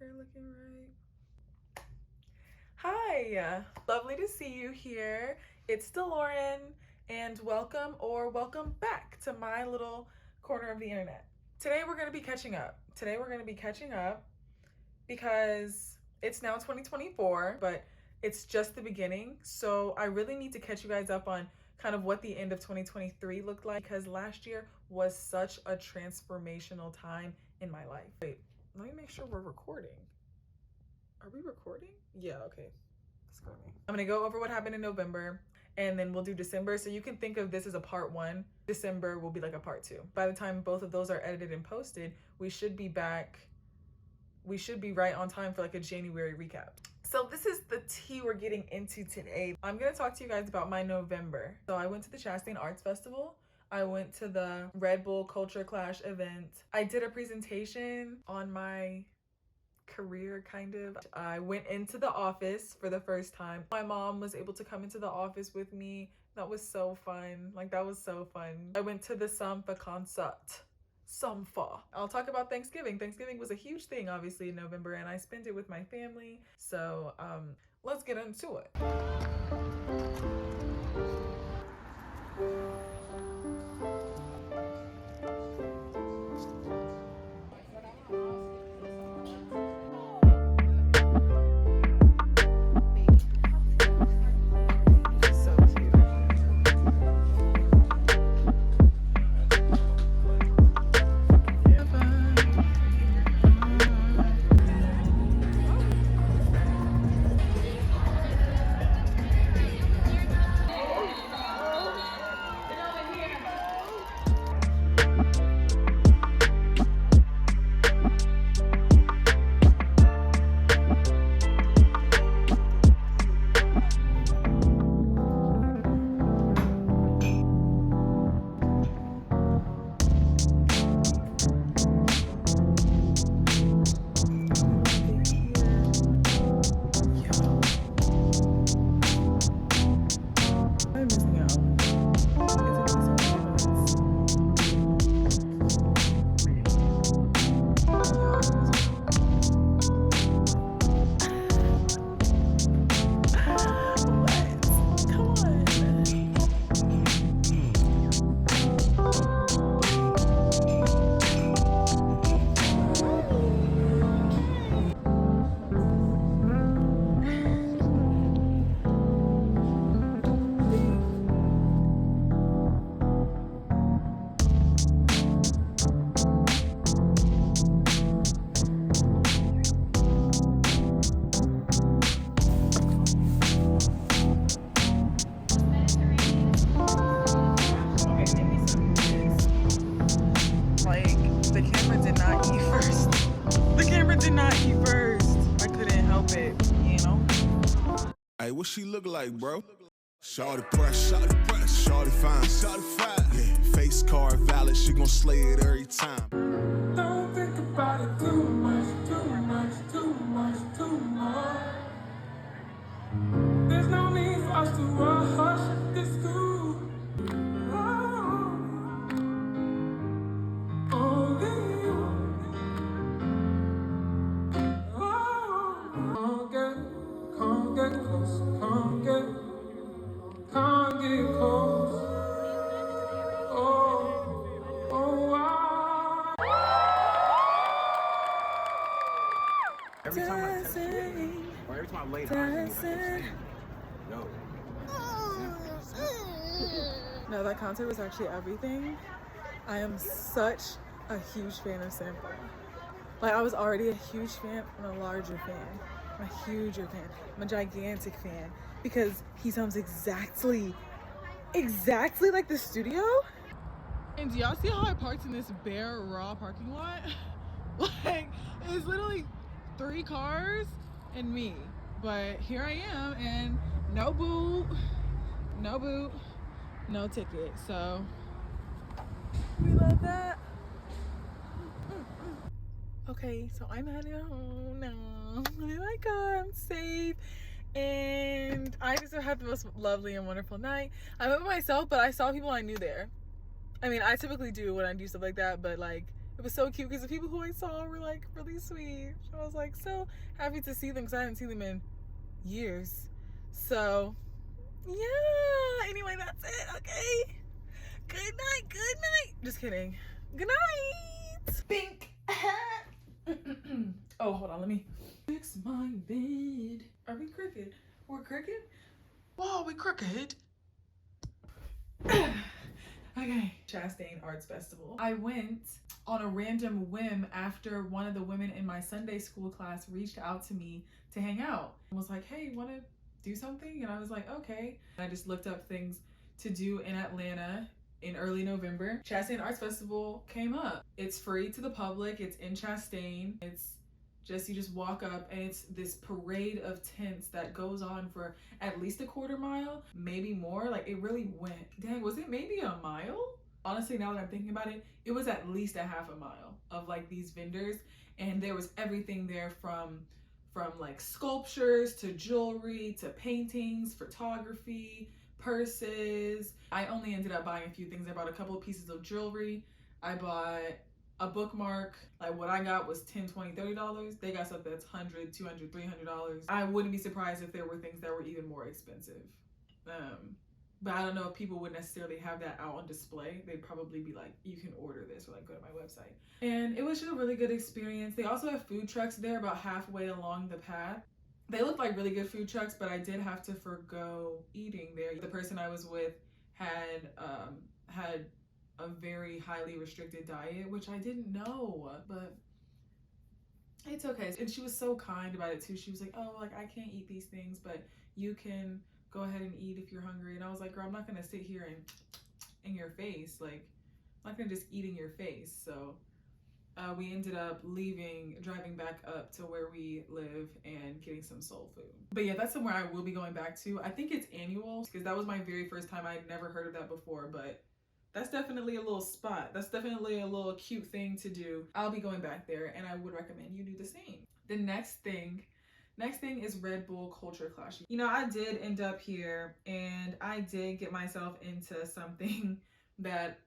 hair looking right. Hi, lovely to see you here. It's DeLauren, and welcome back to my little corner of the internet. Today we're going to be catching up. Because it's now 2024, but it's just the beginning. So I really need to catch you guys up on kind of what the end of 2023 looked like, because last year was such a transformational time in my life. Wait, let me make sure we're recording. Are we recording? Yeah, okay. Let's go. I'm gonna go over what happened in November, and then we'll do December. So you can think of this as a part one. December will be like a part two. By the time both of those are edited and posted, we should be back. We should be right on time for like a January recap. So this is the tea we're getting into today. I'm gonna talk to you guys about my November. So I went to the Chastain Arts Festival. I went to the Red Bull Culture Clash event. I did a presentation on my career, kind of. I went into the office for the first time. My mom was able to come into the office with me. That was so fun. That was so fun. I went to the Samfa concert. I'll talk about Thanksgiving. Thanksgiving was a huge thing, obviously, in November, and I spent it with my family. So let's get into it. Hey, what she look like, bro? Shawty press, shawty fine, yeah, face card valid, she gon' slay it every time. Don't think about it too much. There's no need for us to rush this through. Only you. Can't get close, can't get close. Every time I text you, or every time I lay down, No, that concert was actually everything. I am such a huge fan of Sampa. I was already a huge fan. I'm a larger fan. I'm a huger fan. I'm a gigantic fan because he sounds exactly like the studio. And do y'all see how I parked in this bare raw parking lot? It's literally 3 cars and me. But here I am, and no boot, no ticket. So we love that. Okay, so I'm heading home now. I'm in my car, I'm safe, and I just had the most lovely and wonderful night. I went by myself, but I saw people I knew there. I mean, I typically do when I do stuff like that, but It was so cute because the people who I saw were like really sweet. I was like so happy to see them because I hadn't seen them in years. So yeah, anyway, that's it. Okay, good night, good night. Just kidding. Good night. Bink. Oh, hold on, let me fix my bed. Are we crooked? We're crooked? Whoa, we crooked. Okay. Chastain Arts Festival. I went on a random whim after one of the women in my Sunday school class reached out to me to hang out and was like, hey, want to do something? And I was like, okay. I just looked up things to do in Atlanta in early November. Chastain Arts Festival came up. It's free to the public. It's in Chastain. It's just, you just walk up and it's this parade of tents that goes on for at least a quarter mile, maybe more. Like it really went, dang, was it maybe a mile? Honestly, now that I'm thinking about it, it was at least a half a mile of like these vendors, and there was everything there from like sculptures to jewelry to paintings, photography, purses. I only ended up buying a few things. I bought a couple of pieces of jewelry. I bought a bookmark. Like what I got was $10, $20, $30. They got stuff that's $100, $200, $300. I wouldn't be surprised if there were things that were even more expensive. But I don't know if people would necessarily have that out on display. They'd probably be like, you can order this, or like go to my website. And it was just a really good experience. They also have food trucks there about halfway along the path. They look like really good food trucks, but I did have to forgo eating there. The person I was with had a very highly restricted diet, which I didn't know, but it's okay. And she was so kind about it too. She was like, oh, like I can't eat these things, but you can go ahead and eat if you're hungry. And I was like, girl, I'm not gonna sit here and in your face. Like, I'm not gonna just eat in your face. So we ended up driving back up to where we live and getting some soul food. But yeah, that's somewhere I will be going back to. I think it's annual because that was my very first time. I'd never heard of that before, but that's definitely a little spot. That's definitely a little cute thing to do. I'll be going back there and I would recommend you do the same. The next thing is Red Bull Culture Clash. You know, I did end up here and I did get myself into something that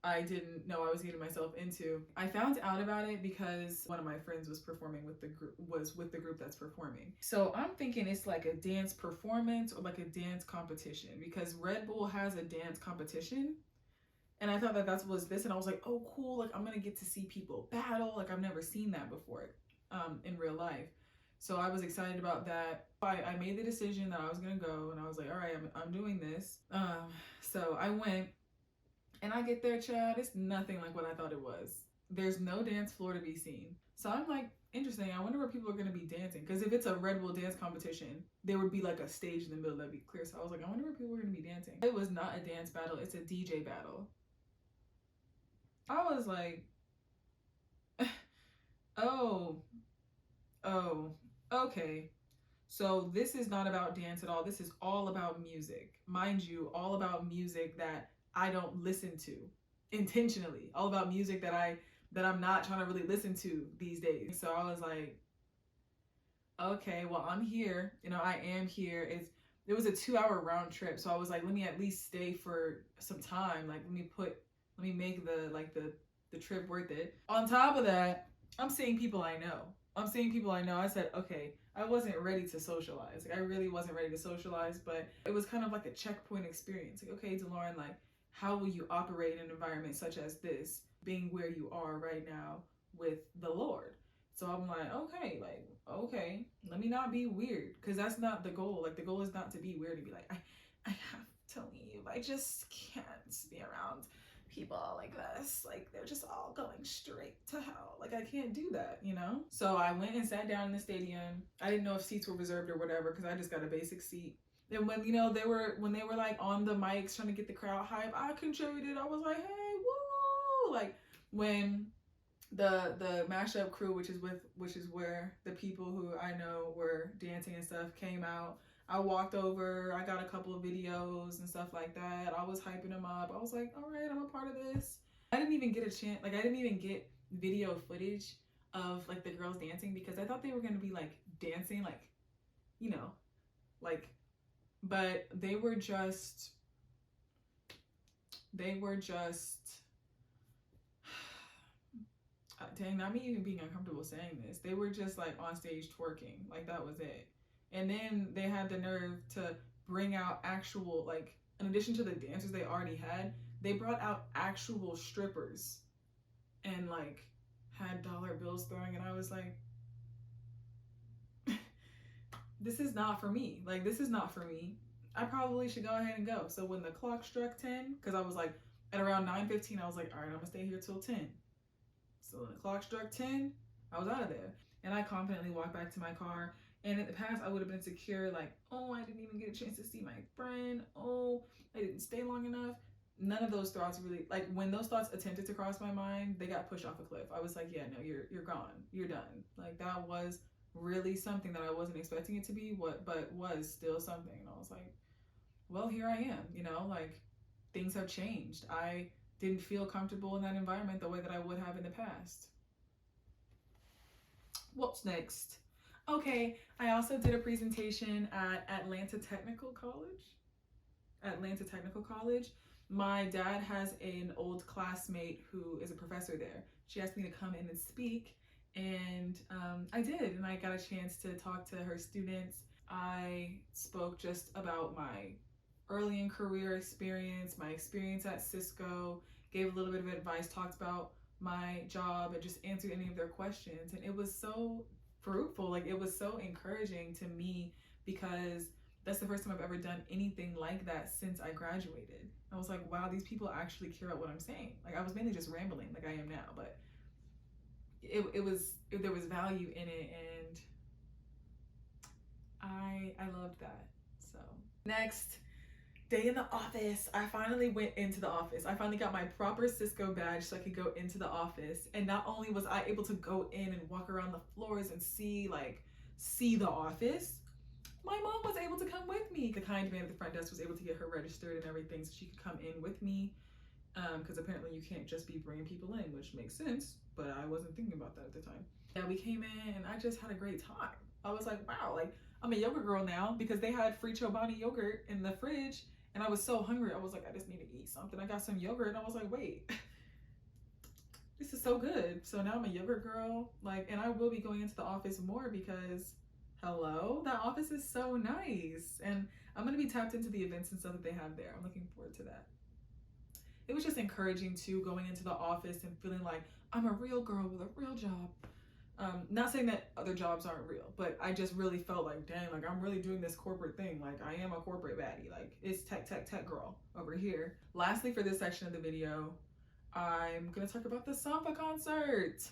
I didn't know I was getting myself into. I found out about it because one of my friends was performing with the group that's performing. So I'm thinking it's like a dance performance or like a dance competition because Red Bull has a dance competition. And I thought that was this, and I was like, oh, cool, like I'm gonna get to see people battle. Like I've never seen that before in real life. So I was excited about that. I made the decision that I was gonna go, and I was like, all right, I'm doing this. So I went, and I get there, Chad, it's nothing like what I thought it was. There's no dance floor to be seen. So I'm like, interesting, I wonder where people are gonna be dancing. Because if it's a Red Bull dance competition, there would be like a stage in the middle that'd be clear. So I was like, I wonder where people are gonna be dancing. It was not a dance battle, it's a DJ battle. I was like, oh, okay. So this is not about dance at all. This is all about music. Mind you, all about music that I don't listen to intentionally. All about music that I'm not trying to really listen to these days. So I was like, okay, well, I'm here. You know, I am here. It was a 2-hour round trip. So I was like, let me at least stay for some time. Like, let me make the trip worth it. On top of that, I'm seeing people I know. I said, okay, I wasn't ready to socialize. Like I really wasn't ready to socialize, but it was kind of like a checkpoint experience. Like, okay, DeLauren, like how will you operate in an environment such as this, being where you are right now with the Lord? So I'm like, okay, let me not be weird, because that's not the goal. Like the goal is not to be weird and be like, I have to leave. I just can't be around people like this. Like they're just all going straight to hell. Like I can't do that, you know? So I went and sat down in the stadium. I didn't know if seats were reserved or whatever, because I just got a basic seat. Then when they were like on the mics trying to get the crowd hype, I contributed. I was like, hey, woo! Like when the mashup crew, which is where the people who I know were dancing and stuff came out, I walked over, I got a couple of videos and stuff like that. I was hyping them up. I was like, all right, I'm a part of this. I didn't even get a chance, like I didn't even get video footage of like the girls dancing, because I thought they were gonna be like dancing, like, you know, like, but they were just dang, not me even being uncomfortable saying this. They were just like on stage twerking, like that was it. And then they had the nerve to bring out actual, like, in addition to the dancers they already had, they brought out actual strippers and like had dollar bills throwing, and I was like, this is not for me. Like, this is not for me. I probably should go ahead and go. So when the clock struck 10, because I was like, at around 9:15, I was like, all right, I'm gonna stay here till 10. So when the clock struck 10, I was out of there. And I confidently walked back to my car. And in the past, I would have been insecure, like, oh, I didn't even get a chance to see my friend. Oh, I didn't stay long enough. None of those thoughts really, like, when those thoughts attempted to cross my mind, they got pushed off a cliff. I was like, yeah, no, you're gone. You're done. Like, that was really something that I wasn't expecting it to be, but was still something. And I was like, well, here I am, you know, like, things have changed. I didn't feel comfortable in that environment the way that I would have in the past. What's next? Okay, I also did a presentation at Atlanta Technical College. My dad has an old classmate who is a professor there. She asked me to come in and speak, and I did, and I got a chance to talk to her students. I spoke just about my early in career experience, my experience at Cisco, gave a little bit of advice, talked about my job, and just answered any of their questions. And it was so fruitful. Like, it was so encouraging to me because that's the first time I've ever done anything like that since I graduated. I was like, wow, these people actually care about what I'm saying. Like, I was mainly just rambling like I am now, but there was value in it, and I loved that. So next, day in the office. I finally went into the office. I finally got my proper Cisco badge so I could go into the office. And not only was I able to go in and walk around the floors and see the office, my mom was able to come with me. The kind man at the front desk was able to get her registered and everything so she could come in with me. Because apparently you can't just be bringing people in, which makes sense, but I wasn't thinking about that at the time. Yeah, we came in and I just had a great time. I was like, wow, like, I'm a yogurt girl now because they had free Chobani yogurt in the fridge. And I was so hungry. I was like, I just need to eat something. I got some yogurt and I was like, wait, this is so good. So now I'm a yogurt girl. Like, and I will be going into the office more because, hello, that office is so nice. And I'm going to be tapped into the events and stuff that they have there. I'm looking forward to that. It was just encouraging too, going into the office and feeling like I'm a real girl with a real job. Not saying that other jobs aren't real, but I just really felt like, dang, like, I'm really doing this corporate thing. Like, I am a corporate baddie. Like, it's tech girl over here. Lastly, for this section of the video, I'm gonna talk about the Sampa concert.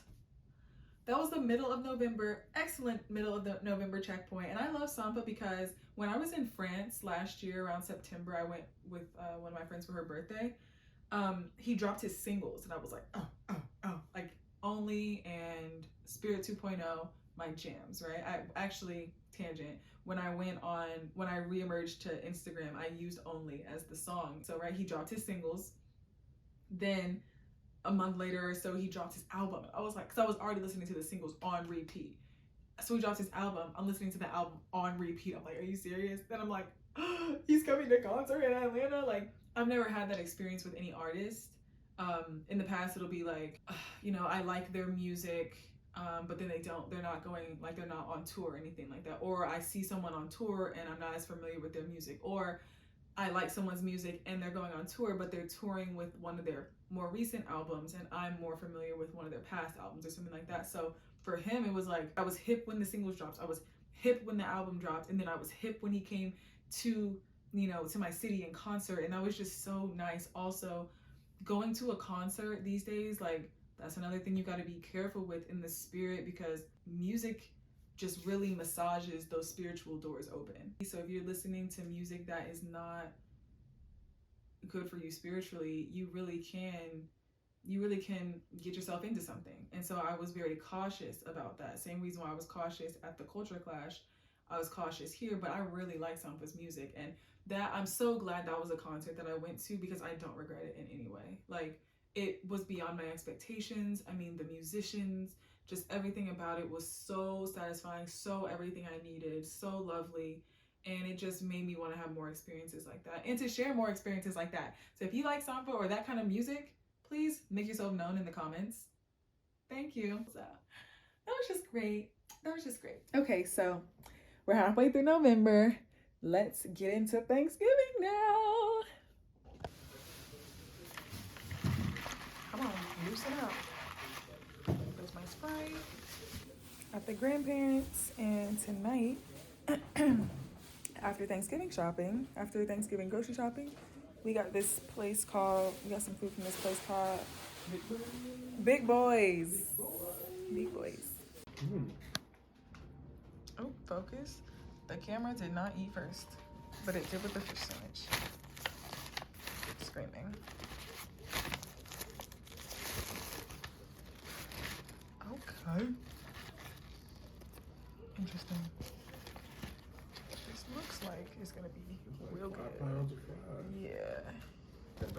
That was the middle of November, excellent middle of the November checkpoint. And I love Sampa because when I was in France last year around September, I went with one of my friends for her birthday. He dropped his singles and I was like, oh, like Only and Spirit 2.0, my jams, right? I actually, tangent, when I reemerged to Instagram, I used Only as the song. So, right, he dropped his singles. Then a month later or so, he dropped his album. I was like, because I was already listening to the singles on repeat. So he dropped his album. I'm listening to the album on repeat. I'm like, are you serious? Then I'm like, oh, he's coming to concert in Atlanta. Like, I've never had that experience with any artist. In the past, it'll be like, you know, I like their music, but then they're not going, like, they're not on tour or anything like that. Or I see someone on tour and I'm not as familiar with their music. Or I like someone's music and they're going on tour, but they're touring with one of their more recent albums and I'm more familiar with one of their past albums or something like that. So for him, it was like, I was hip when the singles dropped. I was hip when the album dropped. And then I was hip when he came to, you know, to my city in concert. And that was just so nice. Also, going to a concert these days, like, that's another thing you got to be careful with in the spirit, because music just really massages those spiritual doors open. So if you're listening to music that is not good for you spiritually, you really can get yourself into something. And so I was very cautious about that. Same reason why I was cautious at the Culture Clash, I was cautious here, but I really like Sampa's music. And that, I'm so glad that was a concert that I went to, because I don't regret it in any way. Like, it was beyond my expectations. I mean, the musicians, just everything about it was so satisfying, so everything I needed, so lovely. And it just made me want to have more experiences like that and to share more experiences like that. So if you like Sampa or that kind of music, please make yourself known in the comments. Thank you. So that was just great. That was just great. Okay, so we're halfway through November. Let's get into Thanksgiving now. Come on, loosen up. There's my Sprite at the grandparents, and tonight, after Thanksgiving shopping, after Thanksgiving grocery shopping, we got some food from this place called Big Boys. Big Boys. Oh, focus. The camera did not eat first, but it did with the fish sandwich. Screaming. Okay. Interesting. This looks like it's gonna be real good. Yeah. Is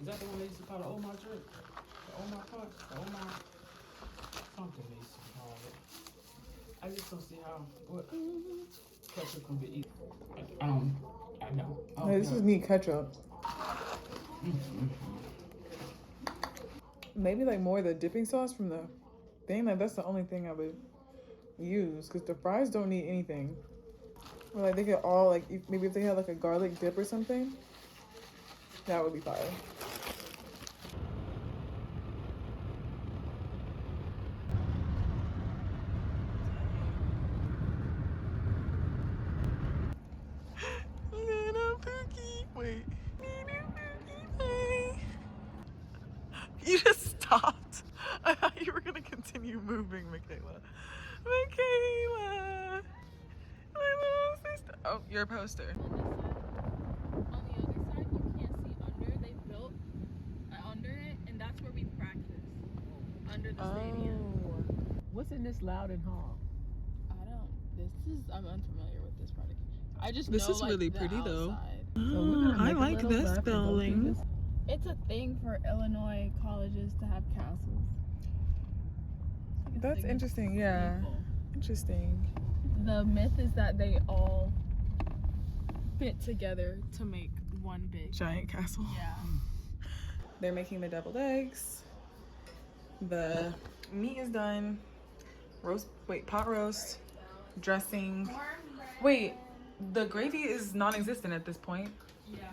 that the one they used to call the Oh My drink? The Oh My pot? The Oh My something they used to call it. I just don't see how what ketchup can be eaten. I know. Oh, No, this is neat ketchup. Maybe like more the dipping sauce from the thing. Like that's the only thing I would use, because the fries don't need anything. Or like they could all like maybe if they had like a garlic dip or something, that would be fire. Wait. You just stopped. I thought you were gonna continue moving, Michaela. Michaela! My little sister. Oh, you're a poster. On the other side, you can't see under. They built under it, and that's where we practice. Under the stadium. What's in this Loudon Hall? I'm unfamiliar with this product. I just This know, is like, really the pretty though. outside. I like this building. It's a thing for Illinois colleges to have castles. It's That's like interesting, yeah. staple. Interesting. The myth is that they all fit together to make one big Giant castle. Yeah. They're making the deviled eggs. The meat is done. Pot roast, dressing. Wait, the gravy is non-existent at this point.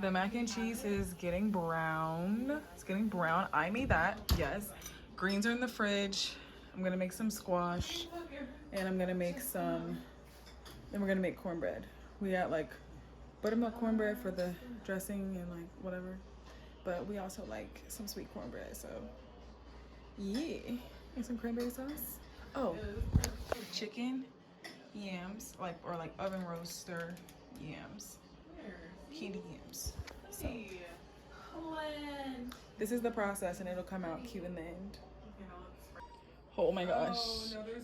The mac and cheese is getting brown. It's getting brown. I made that, yes. Greens are in the fridge. I'm gonna make some squash, and I'm gonna make some, then we're gonna make cornbread. We got like buttermilk cornbread for the dressing and like whatever, but we also like some sweet cornbread, so yeah. And some cranberry sauce. Oh, chicken, yams, or oven roaster yams, candy yams. So this is the process, and it'll come out cute in the end. Oh my gosh,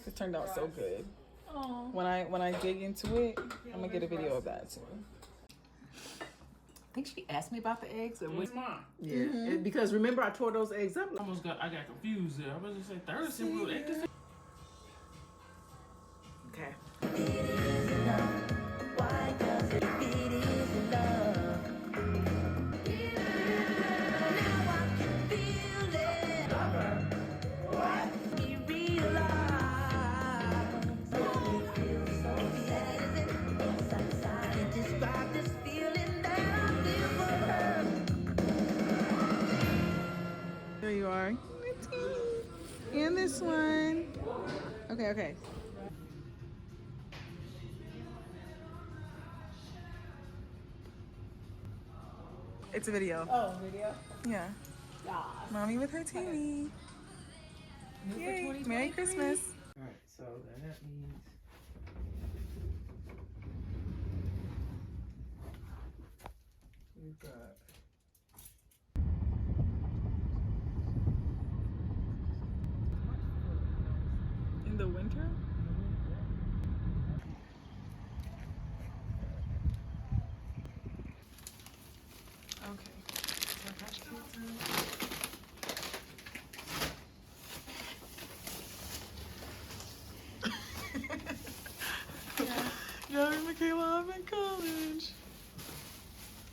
this turned out so good. When I dig into it, I'm gonna get a video of that too. I think she asked me about the eggs. Or It's mine. yeah, because remember I tore those eggs up. I got confused there. I was just saying Thursday. Okay. There you are. And this one. Okay. It's a video. Oh, video. Yeah. Yeah. Mommy with her teeny. Yay. Merry Christmas. All right, so that means. We've got. In the winter? Okay. Yeah, Michaela, I'm in college.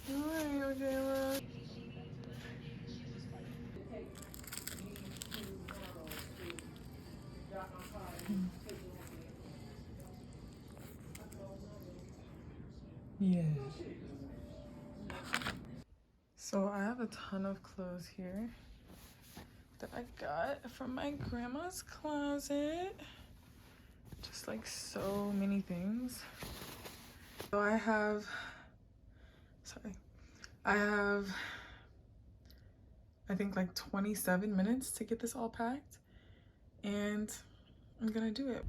All right, Michaela. Yeah. So I have a ton of clothes here that I got from my grandma's closet. Just like so many things. So I have I think like 27 minutes to get this all packed, and I'm gonna do it.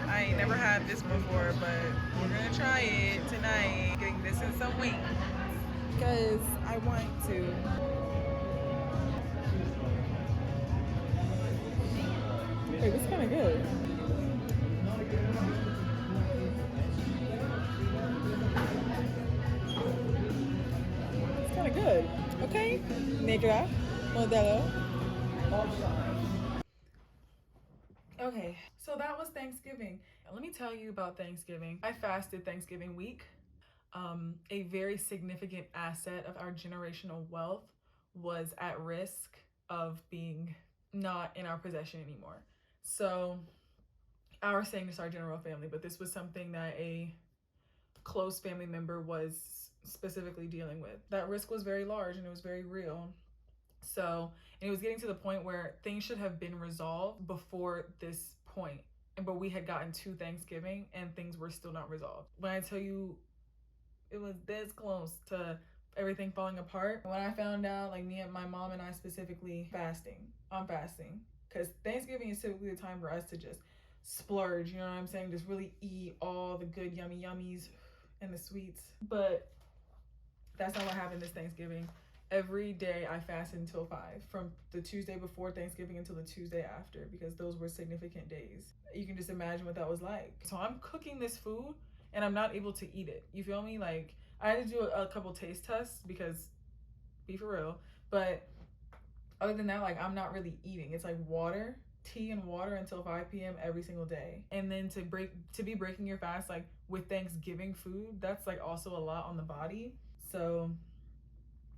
I ain't never had this before, but we're gonna try it tonight. Getting this in some wings because I want to. Hey, this is kind of good. It's kind of good. Okay, negra, modelo. Okay, so that was Thanksgiving. Let me tell you about Thanksgiving. I fasted Thanksgiving week. A very significant asset of our generational wealth was at risk of being not in our possession anymore. So I was saying this our general family, but this was something that a close family member was specifically dealing with. That risk was very large and it was very real. So it was getting to the point where things should have been resolved before this point. But we had gotten to Thanksgiving and things were still not resolved. When I tell you it was this close to everything falling apart, when I found out, like me and my mom and I specifically I'm fasting. Because Thanksgiving is typically the time for us to just splurge, you know what I'm saying? Just really eat all the good yummy yummies and the sweets. But that's not what happened this Thanksgiving. Every day I fasted until 5, from the Tuesday before Thanksgiving until the Tuesday after, because those were significant days. You can just imagine what that was like. So I'm cooking this food and I'm not able to eat it. You feel me? Like I had to do a couple taste tests because, be for real. But other than that, like I'm not really eating. It's like water, tea and water until 5 p.m. every single day. And then to be breaking your fast like with Thanksgiving food, that's like also a lot on the body. So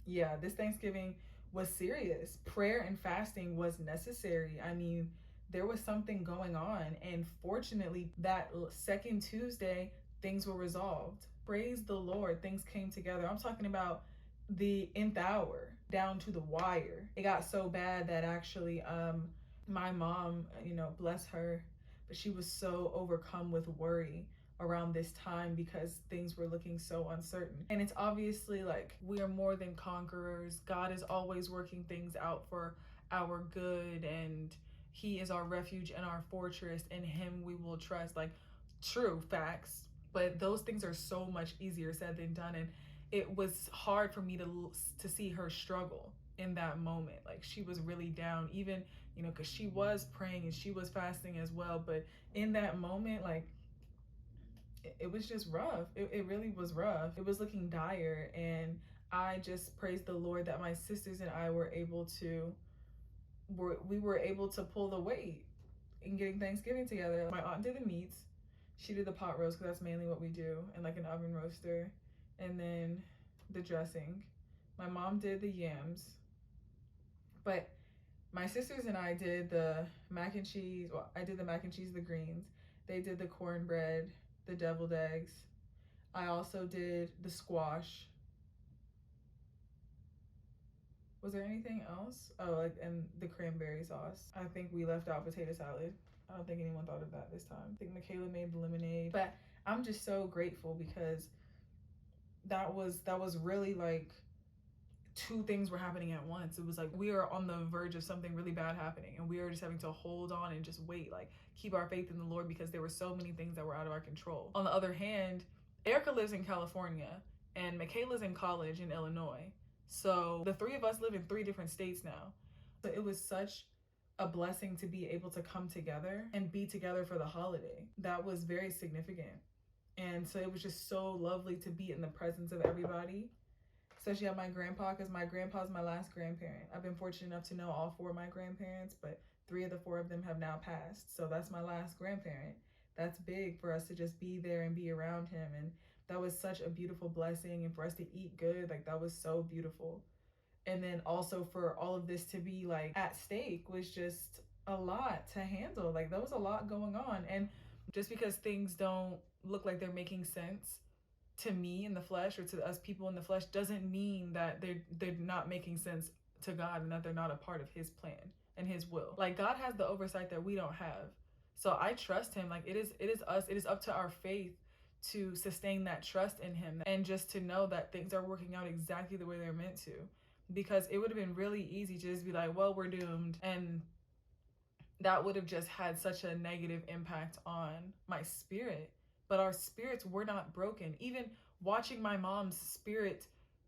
yeah, this Thanksgiving was serious. Prayer and fasting was necessary. I mean, there was something going on. And fortunately, that second Tuesday, things were resolved. Praise the Lord, things came together. I'm talking about the nth hour, down to the wire. It got so bad that actually, my mom, bless her, but she was so overcome with worry around this time because things were looking so uncertain. And it's obviously like we are more than conquerors. God is always working things out for our good, and He is our refuge and our fortress. In Him we will trust. Like, true facts. But those things are so much easier said than done. And it was hard for me to see her struggle in that moment. Like, she was really down, even, because she was praying and she was fasting as well. But in that moment, like, it was just rough. It really was rough. It was looking dire. And I just praised the Lord that my sisters and I were able to pull the weight in getting Thanksgiving together. My aunt did the meats. She did the pot roast because that's mainly what we do, and like an oven roaster. And then the dressing. My mom did the yams. But my sisters and I did the mac and cheese. Well, I did the mac and cheese, the greens. They did the cornbread, the deviled eggs. I also did the squash. Was there anything else? Oh, like, and the cranberry sauce. I think we left out potato salad. I don't think anyone thought of that this time. I think Michaela made the lemonade. But I'm just so grateful because that was really like two things were happening at once. It was like we are on the verge of something really bad happening, and we are just having to hold on and just wait, like keep our faith in the Lord, because there were so many things that were out of our control. On the other hand, Erica lives in California and Michaela's in college in Illinois. So the three of us live in 3 different states now. So it was such a blessing to be able to come together and be together for the holiday. That was very significant. And so it was just so lovely to be in the presence of everybody, especially at my grandpa, because my grandpa's my last grandparent. I've been fortunate enough to know all 4 of my grandparents, but 3 of the 4 of them have now passed. So that's my last grandparent. That's big for us to just be there and be around him. And that was such a beautiful blessing. And for us to eat good, like that was so beautiful. And then also for all of this to be like at stake was just a lot to handle. Like there was a lot going on. And just because things don't look like they're making sense to me in the flesh or to us people in the flesh doesn't mean that they're not making sense to God and that they're not a part of his plan and his will. Like God has the oversight that we don't have. So I trust him. Like it is up to our faith to sustain that trust in him and just to know that things are working out exactly the way they're meant to. Because it would have been really easy to just be like, well, we're doomed. And that would have just had such a negative impact on my spirit. But our spirits were not broken. Even watching my mom's spirit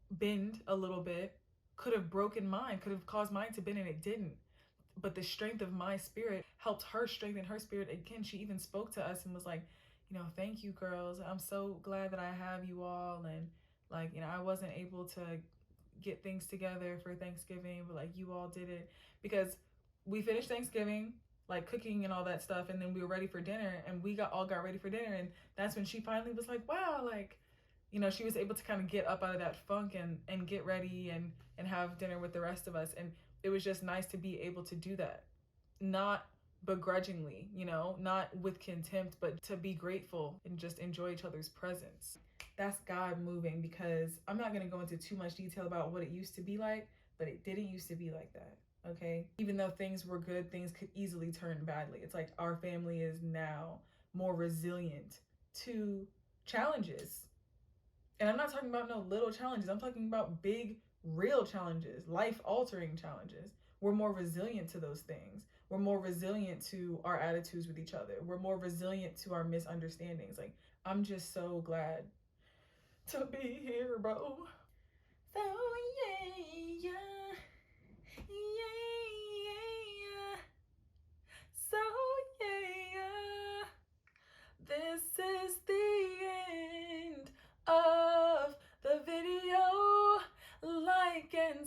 bend a little bit could have broken mine, could have caused mine to bend, and it didn't. But the strength of my spirit helped her strengthen her spirit. Again, she even spoke to us and was like, you know, thank you, girls. I'm so glad that I have you all. And like, you know, I wasn't able to get things together for Thanksgiving, but like you all did it. Because we finished Thanksgiving, like cooking and all that stuff, and then we were ready for dinner, and we all got ready for dinner, and that's when she finally was like, wow, like, you know, she was able to kind of get up out of that funk and get ready and have dinner with the rest of us. And it was just nice to be able to do that, not begrudgingly, you know, not with contempt, but to be grateful and just enjoy each other's presence. That's God moving, because I'm not going to go into too much detail about what it used to be like, but it didn't used to be like that. Okay, even though things were good, things could easily turn badly. It's like our family is now more resilient to challenges. And I'm not talking about no little challenges. I'm talking about big, real challenges, life-altering challenges. We're more resilient to those things. We're more resilient to our attitudes with each other. We're more resilient to our misunderstandings. Like, I'm just so glad to be here, bro. So yeah. So yeah, this is the end of the video. Like and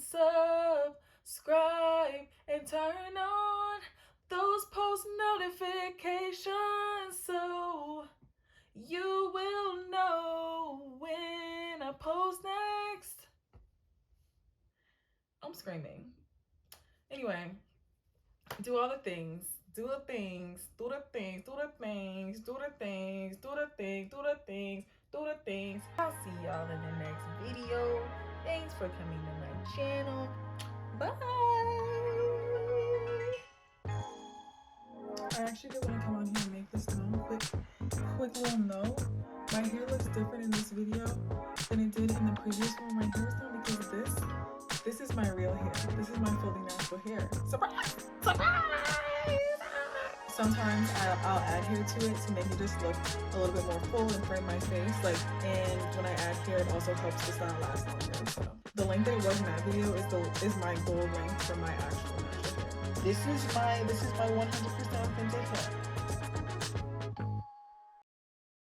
subscribe and turn on those post notifications so you will know when I post next. I'm screaming. Anyway, do all the things. Do the things. Do the things. Do the things. Do the things. Do the things. Do the things. Do the things. I'll see y'all in the next video. Thanks for coming to my channel. Bye. I actually did want to come on here and make this known. Quick little note. My hair looks different in this video than it did in the previous one. My hair is done because this is my real hair. This is my fully natural hair. Surprise! Surprise! Sometimes I'll add hair to it to make it just look a little bit more full and frame my face. Like, and when I add hair, it also helps the style last longer. So the length that it was in that video is my goal length for my actual natural hair. This is my 100% authentic hair.